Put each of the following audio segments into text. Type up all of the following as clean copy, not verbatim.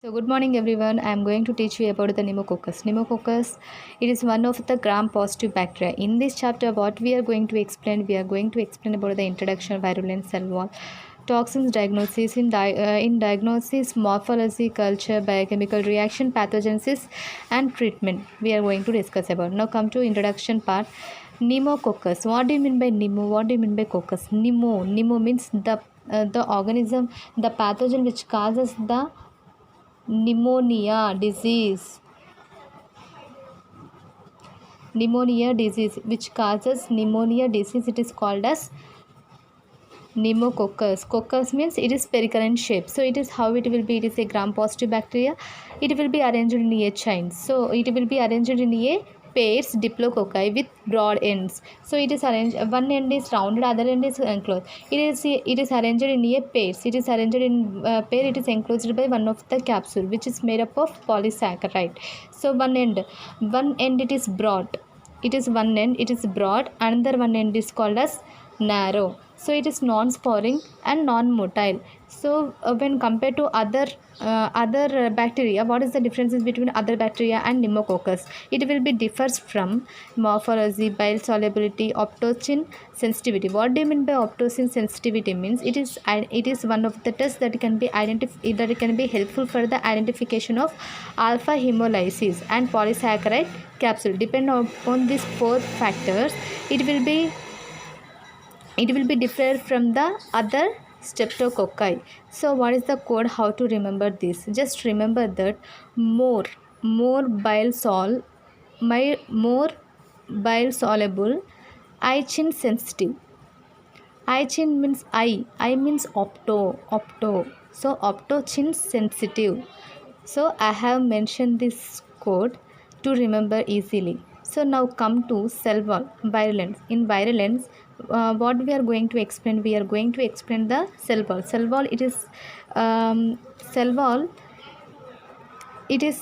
So good morning everyone. I am going to teach you about the pneumococcus. Pneumococcus, it is one of the gram-positive bacteria. In this chapter, what we are going to explain about the introduction, virulence, cell wall, toxins diagnosis, in diagnosis, morphology, culture, biochemical reaction, pathogenesis, and treatment. We are going to discuss about. Now come to introduction part. Pneumococcus. What do you mean by pneumo? What do you mean by coccus? Pneumo means the organism, the pathogen which causes the pneumonia disease which causes pneumonia disease, it is called as pneumococcus. Coccus means it is spherical in shape, so it is how it will be. It is a gram positive bacteria. It will be arranged in a chain, so it will be arranged in a pairs diplococci with broad ends. So it is arranged, one end is rounded, other end is enclosed. It is arranged in a pairs. It is arranged in pair. It is enclosed by one of the capsule, which is made up of polysaccharide. So one end it is broad. It is one end it is broad, another one end is called as narrow. So it is non-sporing and non-motile. So when compared to other bacteria, what is the differences between other bacteria and pneumococcus? It will be differs from morphology, bile solubility, optocin sensitivity. What do you mean by optocin sensitivity? Means it is one of the tests that can be helpful for the identification of alpha hemolysis and polysaccharide capsule. Depend upon these four factors, it will be different from the other streptococci. So what is the code? How to remember this? Just remember that more bile soluble, ichin sensitive. Ichin means I means opto. So optochin sensitive. So I have mentioned this code to remember easily. So now come to cell wall, virulence. In virulence, what we are going to explain? We are going to explain the cell wall. Cell wall. It is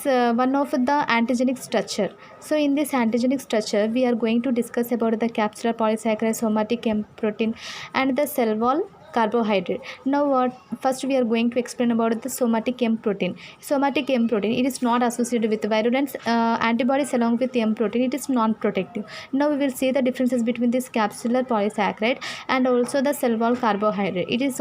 one of the antigenic structure. So in this antigenic structure, we are going to discuss about the capsular polysaccharide, somatic M protein, and the cell wall carbohydrate. Now first we are going to explain about the somatic M protein. Somatic M protein, it is not associated with virulence. Antibodies along with M protein, it is non-protective. Now we will see the differences between this capsular polysaccharide and also the cell wall carbohydrate. It is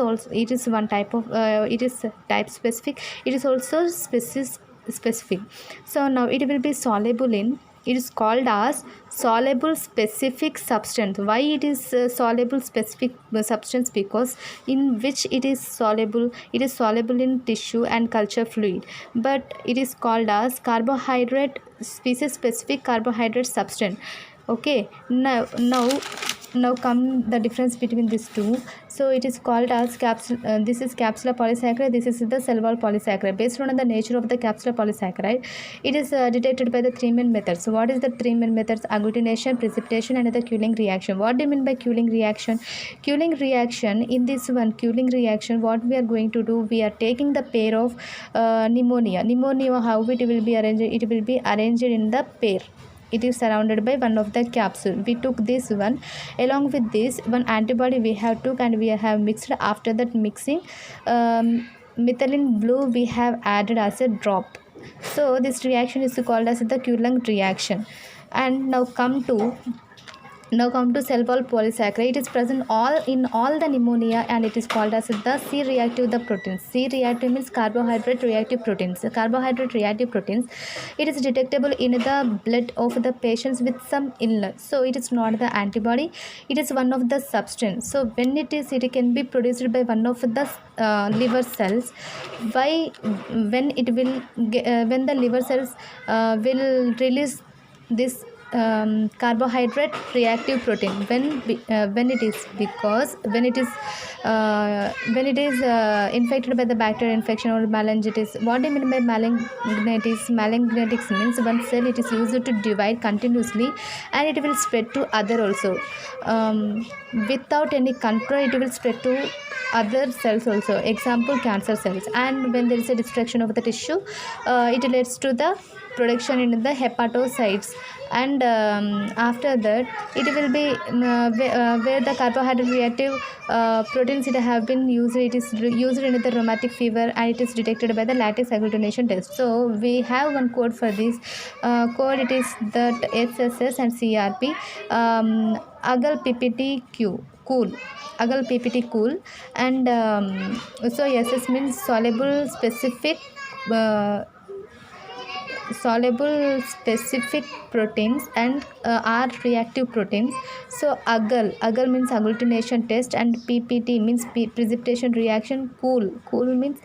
one type of it is type specific. It is also specific. So now it will be soluble in, it is called as soluble specific substance. Why it is soluble specific substance? Because in which it is soluble in tissue and culture fluid, but it is called as carbohydrate species specific carbohydrate substance. Okay, now come the difference between these two. So it is called as this is capsular polysaccharide, this is the cell wall polysaccharide. Based on the nature of the capsular polysaccharide, it is detected by the three main methods. So what is the three main methods? Agglutination, precipitation, and the Culing reaction. What do you mean by Culing reaction? Culing reaction, in this one Culing reaction, what we are going to do, we are taking the pair of pneumonia, how it will be arranged? It will be arranged in the pair. It is surrounded by one of the capsule. We took this one, along with this one antibody we have took, and we have mixed. After that mixing, methylene blue we have added as a drop. So this reaction is called as the Culing reaction. And now come to cell wall polysaccharide. It is present in all the pneumonia, and it is called as the C-reactive the proteins. C-reactive means carbohydrate reactive proteins. Carbohydrate reactive proteins, it is detectable in the blood of the patients with some illness. So it is not the antibody, it is one of the substance. So when it can be produced by one of the liver cells. When the liver cells will release this carbohydrate reactive protein, when it is infected by the bacterial infection or meningitis. What do you mean by meningitis? Meningitis means one cell it is used to divide continuously, and it will spread to other also. Without any control, it will spread to other cells also, example cancer cells. And when there is a destruction of the tissue, it leads to the production in the hepatocytes, and after that it will be where the carbohydrate reactive proteins it have been used, it is used in the rheumatic fever, and it is detected by the lattice agglutination test. So we have one code for this code, it is that SSS and CRP, agal ppt cool, agal ppt cool, and so SS means soluble specific proteins, and are reactive proteins. So agal means agglutination test, and ppt means precipitation reaction, cool means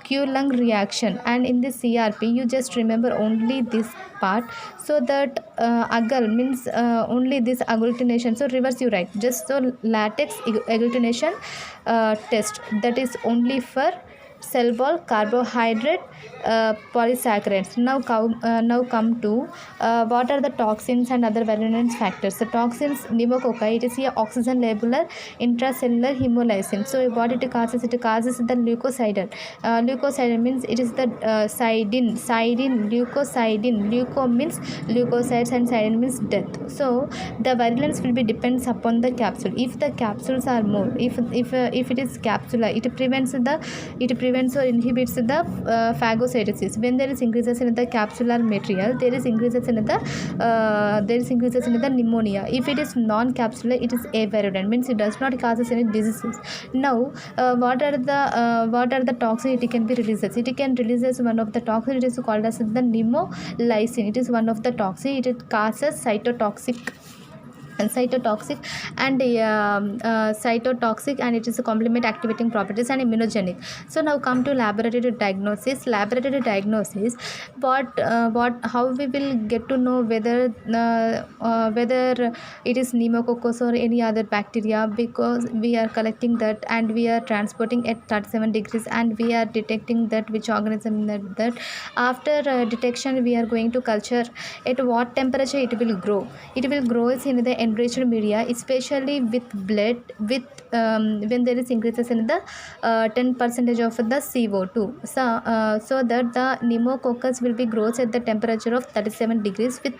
Q-lung reaction. And in this CRP you just remember only this part, so that agal means only this agglutination, so reverse you write just so latex agglutination test, that is only for cell wall carbohydrate polysaccharides. Now come to what are the toxins and other virulence factors. The toxins, pneumococci, it is a oxygen labeler intracellular hemolysin. So what it causes? It causes the leukocidin. Leukocidin means it is the leukocidin. Leuko means leukocytes and cidin means death. So the virulence will be depends upon the capsule. If the capsules are more, if it is capsular, it prevents or inhibits the phagocytosis. When there is increases in the capsular material, there is increases in the pneumonia. If it is non-capsular, it is avirulent, means it does not causes any diseases. Now what are the toxins it can be released? It can release as one of the toxins, it is called as the pnemolysin. It is one of the toxin, it causes cytotoxic and and it is a complement activating properties and immunogenic. So now come to laboratory diagnosis. How we will get to know whether it is pneumococcus or any other bacteria, because we are collecting that and we are transporting at 37 degrees and we are detecting that which organism that after detection we are going to culture. At what temperature it will grow? It will grow in the enriched media, especially with blood, with when there is increases in the 10% of the CO2. So that the pneumococcus will be grows at the temperature of 37 degrees with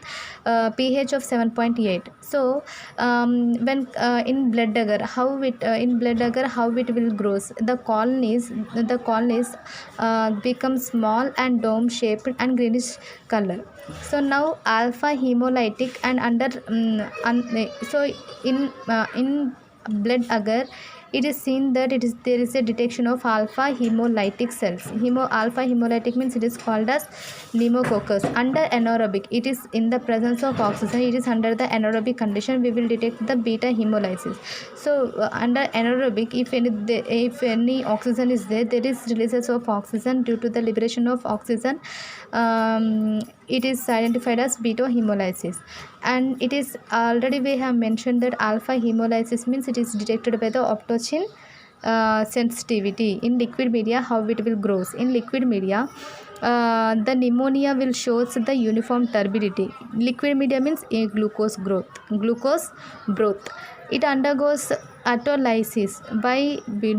pH of 7.8. So when in blood agar how it will grows? The colonies become small and dome shaped and greenish color. So now alpha hemolytic and so in blood agar it is seen that there is a detection of alpha hemolytic cells. Alpha hemolytic means it is called as pneumococcus. Under anaerobic, it is in the presence of oxygen, it is under the anaerobic condition we will detect the beta hemolysis. So under anaerobic, if any oxygen is there is releases of oxygen. Due to the liberation of oxygen, it is identified as beta hemolysis. And it is already we have mentioned that alpha hemolysis means it is detected by the optochin sensitivity. In liquid media, how it will grows? In liquid media, the pneumonia will shows the uniform turbidity. Liquid media means a glucose broth. It undergoes autolysis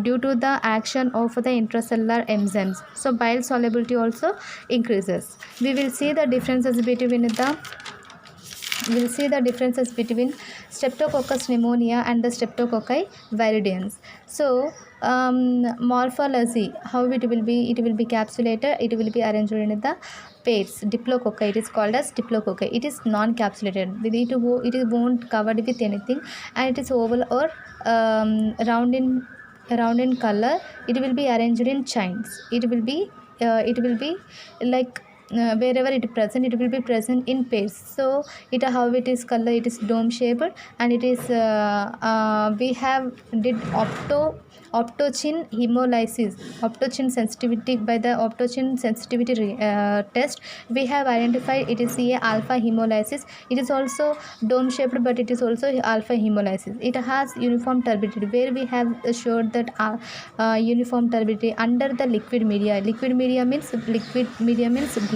due to the action of the intracellular enzymes. So bile solubility also increases. We will see the differences between Streptococcus pneumonia and the Streptococci viridans. So morphology, how it will be capsulated, it will be arranged in the pairs. Diplococci, it is called as diplococci. It is non-capsulated, it won't covered with anything, and it is oval or round in color. It will be arranged in chains. It will be like wherever it is present, it will be present in pairs. So how it is color, it is dome shaped, and it is we have did optochin hemolysis, optochin sensitivity. By the optochin sensitivity test, we have identified it is a alpha hemolysis. It is also dome shaped, but it is also alpha hemolysis. It has uniform turbidity, where we have showed that uniform turbidity under the liquid media. Liquid media means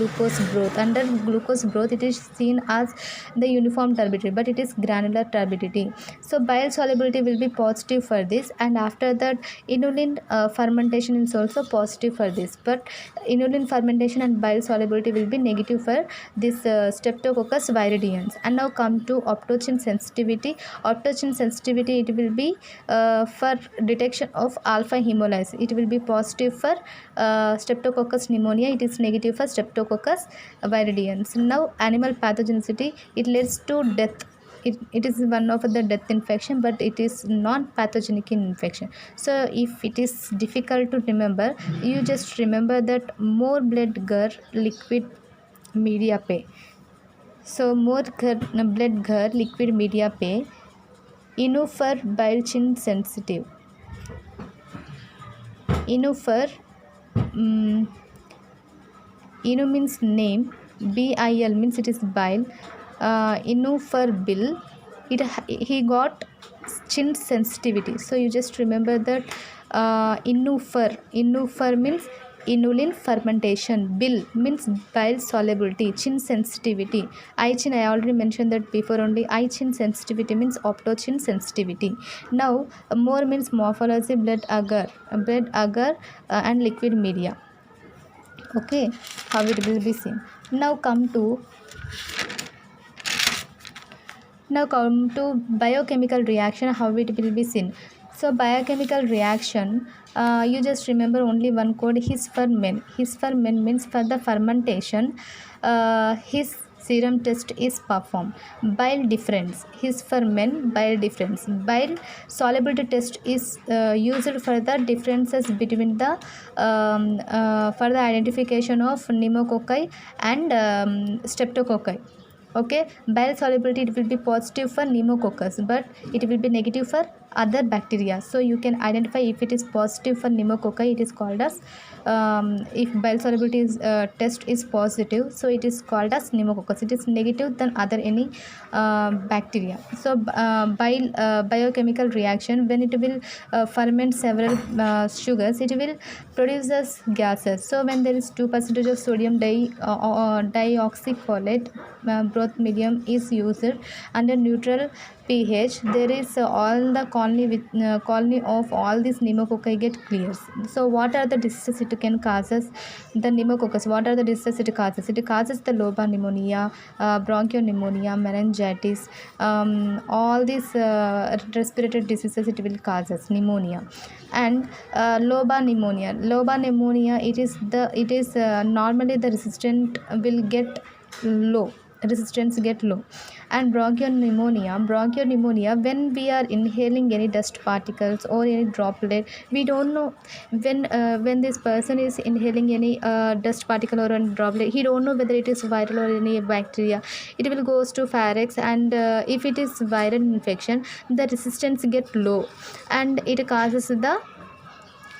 glucose growth. Under glucose growth, it is seen as the uniform turbidity, but it is granular turbidity. So bile solubility will be positive for this, and after that inulin fermentation is also positive for this, but inulin fermentation and bile solubility will be negative for this Streptococcus viridans. And now come to optocin sensitivity. Optocin sensitivity, it will be for detection of alpha hemolysis. It will be positive for Streptococcus pneumonia. It is negative for Streptococcus viridans. Now animal pathogenicity, it leads to death. It is one of the death infection, but it is non-pathogenic infection. So if it is difficult to remember, you just remember that more blood gur liquid media pay. So more blood gur liquid media pay. Inu for bile chin sensitive. Inu for Inu means name. Bil means it is bile. Inu for bill. He got chin sensitivity. So you just remember that Inu for means inulin fermentation. Bill means bile solubility. Chin sensitivity. I-chin, I already mentioned that before only. I-chin sensitivity means optocin sensitivity. Now more means morphology, blood agar and liquid media. Okay, how it will be seen. Now come to biochemical reaction, how it will be seen. So biochemical reaction, you just remember only one code, his for men. His for men means for the fermentation, his serum test is performed. Bile difference, his for men, bile difference. Bile solubility test is used for the differences between the for the identification of pneumococci and streptococci. Okay, bile solubility, it will be positive for pneumococcus, but it will be negative for other bacteria. So you can identify if it is positive for pneumococci, it is called as if bile solubility is, test is positive, so it is called as pneumococcus. It is negative than other any bacteria. So biochemical reaction, when it will ferment several sugars, it will produce as gases. So when there is 2% of sodium dioxycholate broth medium is used under neutral pH, there is all the colony of all these pneumococci get clears. So what are the diseases it can causes? The pneumococcus, what are the diseases it causes? It causes the lobar pneumonia, bronchopneumonia, meningitis, all these respiratory diseases it will causes pneumonia. And lobar pneumonia, it is normally the resistance get low. And bronchopneumonia, when we are inhaling any dust particles or any droplet, we don't know when this person is inhaling any dust particle or a droplet, he don't know whether it is viral or any bacteria. It will goes to pharynx, and if it is viral infection, the resistance get low, and it causes the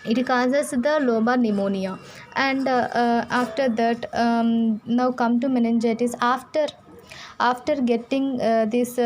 lobar pneumonia. And after that, now come to meningitis. After getting this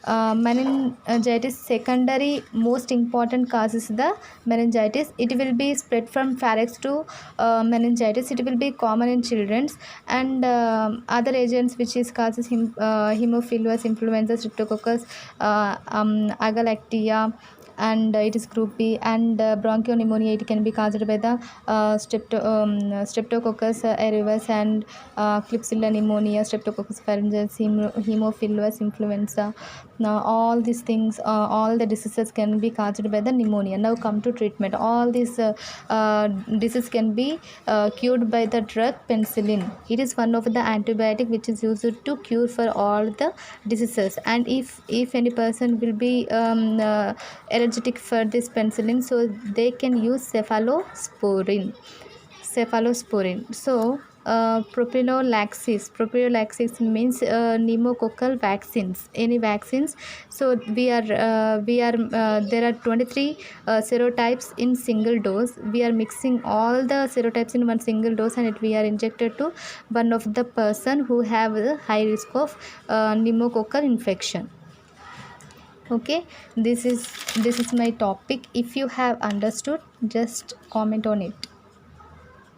meningitis, secondary most important cause is the meningitis. It will be spread from pharynx to meningitis. It will be common in children. And other agents which is causes Haemophilus influenza, Streptococcus agalactia, and it is group B. And bronchopneumonia, it can be caused by the Streptococcus aureus and Klebsiella pneumonia, Streptococcus pharyngeus, Haemophilus influenza. Now all these things, all the diseases can be caused by the pneumonia. Now come to treatment. All these diseases can be cured by the drug penicillin. It is one of the antibiotic which is used to cure for all the diseases. And if any person will be allergic for this penicillin, so they can use cephalosporin. So prophylaxis means pneumococcal vaccines, any vaccines. So there are 23 serotypes in single dose. We are mixing all the serotypes in one single dose, and we are injected to one of the person who have a high risk of pneumococcal infection. Okay, this is my topic. If you have understood, just comment on it.